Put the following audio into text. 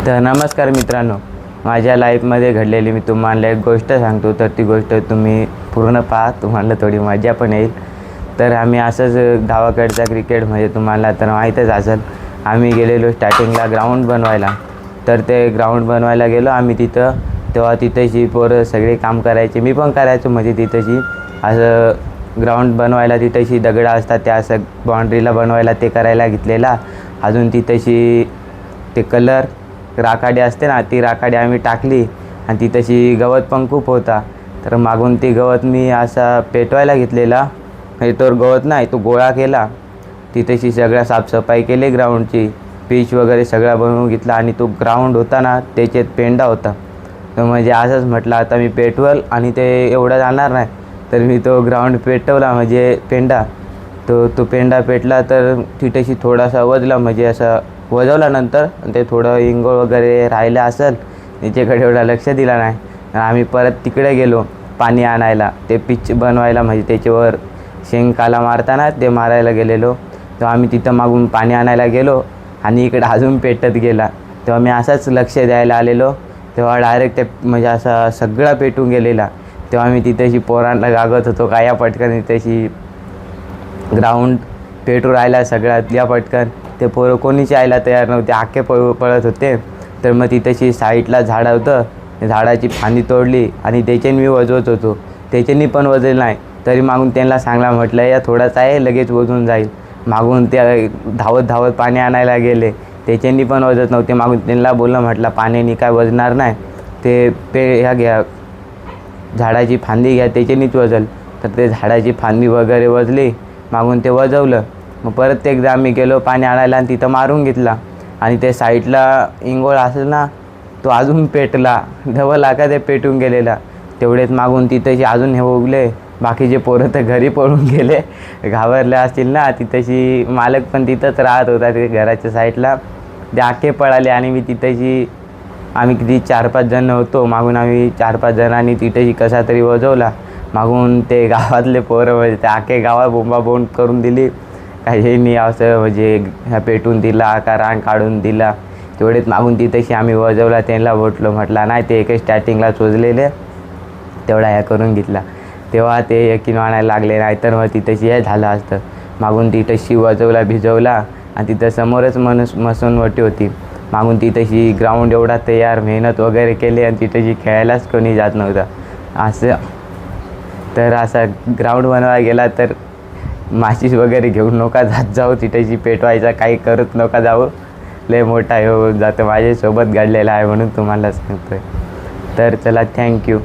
तर नमस्कार मित्रांनो, माझ्या लाईफमध्ये घडलेली मी तुम्हाला एक गोष्ट सांगतो. तर ती गोष्ट तुम्ही पूर्ण पहा, तुम्हाला थोडी मजा पण येईल. तर आम्ही असंच गावाकडचा क्रिकेट म्हणजे तुम्हाला तर माहीतच असेल, आम्ही गेलेलो स्टार्टिंगला ग्राउंड बनवायला. तर ते ग्राउंड बनवायला गेलो आम्ही तिथं. तेव्हा तिथंशी पोरं सगळे काम करायचे, मी पण करायचो. म्हणजे तिथंशी असं ग्राउंड बनवायला तिथंशी दगडं असतात, त्या असं बाउंड्रीला बनवायला ते करायला घेतलेला. अजून तिथंशी ते कलर राखाडी असते ना, ती राखाडी आम्ही टाकली आणि ती तशी गवत पण खूप होता. तर मागून ती गवत मी असा पेटवायला घेतलेला. म्हणजे तो गवत नाही, तो गोळा केला. ती तशी सगळ्या साफसफाई केली, ग्राउंडची पिच वगैरे सगळा बनवून घेतला. आणि तो ग्राउंड होता ना, त्याच्यात पेंडा होता. तर म्हणजे असंच म्हटलं आता मी पेटवल आणि ते एवढं जाणार नाही. तर मी तो ग्राउंड पेटवला, म्हणजे पेंडा. तो पेंडा पेटला तर तिथेशी थोडासा वजला, म्हणजे असं वजवला नंतर. ते थोडं इंगळ वगैरे राहिलं असेल, त्याच्याकडे एवढा लक्ष दिला नाही. आम्ही परत तिकडे गेलो पाणी आणायला, ते पिच बनवायला. म्हणजे त्याच्यावर शेंगाला मारताना ते मारायला गेलेलो. तेव्हा आम्ही तिथं मागून पाणी आणायला गेलो आणि इकडे अजून पेटत गेला. तेव्हा मी असाच लक्ष द्यायला आलेलो, तेव्हा डायरेक्ट ते म्हणजे असा सगळा पेटून गेलेला. तेव्हा मी तिथेशी पोरांना गागत होतो, काय या पटकन तिथेशी ग्राउंड पेटू राहिला सगळ्यात या पटकन. ते पोरं कोणीच यायला तयार नव्हते, आखे पळत होते. तर मग तिथेशी साईडला झाड होतं, झाडाची फांदी तोडली आणि त्याच्याने मी वजवत होतो. त्याच्यानी पण वजलं नाही. तरी मागून त्यांना सांगला, म्हटलं या थोडासा आहे, लगेच वजून जाईल. मागून त्या धावत धावत पाणी आणायला गेले, त्याच्यानी पण वजत नव्हते. मागून त्यांना बोललं, म्हटलं पाण्याने काय वजणार नाही, ते ह्या घ्या, झाडाची फांदी घ्या, त्याच्यानीच वजल. तर ते झाडाची फांदी वगैरे वजली, मागून ते वजवलं. मग परत एकदा आम्ही गेलो पाणी आणायला आणि तिथं मारून घेतला. आणि ते साईडला इंगोळ असेल ना, तो अजून पेटला, डबल आका ते पेटून गेलेला. तेवढेच मागून तिथंशी अजून हे उगले. बाकीचे पोरं तर घरी पळून गेले, घाबरले असतील ना. तिथंशी मालक पण तिथंच राहत होता, ते घराच्या साईडला. ते आखे पळाले आणि मी तिथंशी, आम्ही किती 4-5 जण होतो. मागून आम्ही 4-5 जणांनी तिथंशी कसा तरी वजवला. मागून ते गावातले पोरं म्हणजे ते आखे गावात बोंबाबोंब करून दिली, काही असं म्हणजे ह्या पेटून दिला का रांग काढून दिला. तेवढेच मागून तिथेशी आम्ही वजवला, त्यांना बोटलो, म्हटला नाही ते एकच स्टार्टिंगला चोजलेले, तेवढा ह्या करून घेतला. तेव्हा ते यकीन आणायला लागले, नाहीतर मग तिथेशी हे झालं असतं. मागून तिथेशी वजवला, भिजवला आणि तिथं समोरच मसनवटी होती. मागून तिथेशी ग्राउंड एवढा तयार, मेहनत वगैरे केली आणि तिथेशी खेळायलाच कोणी जात नव्हता असं. तर असा ग्राउंड बनवायला गेला तर माचीस वगैरे घेऊन नका जात जाऊ, तिथेशी पेटवायचा काही करत नका जाऊ, लय मोठा हे होऊन जातं. माझ्यासोबत घडलेला आहे म्हणून तुम्हाला सांगतोय. तर चला, थँक्यू.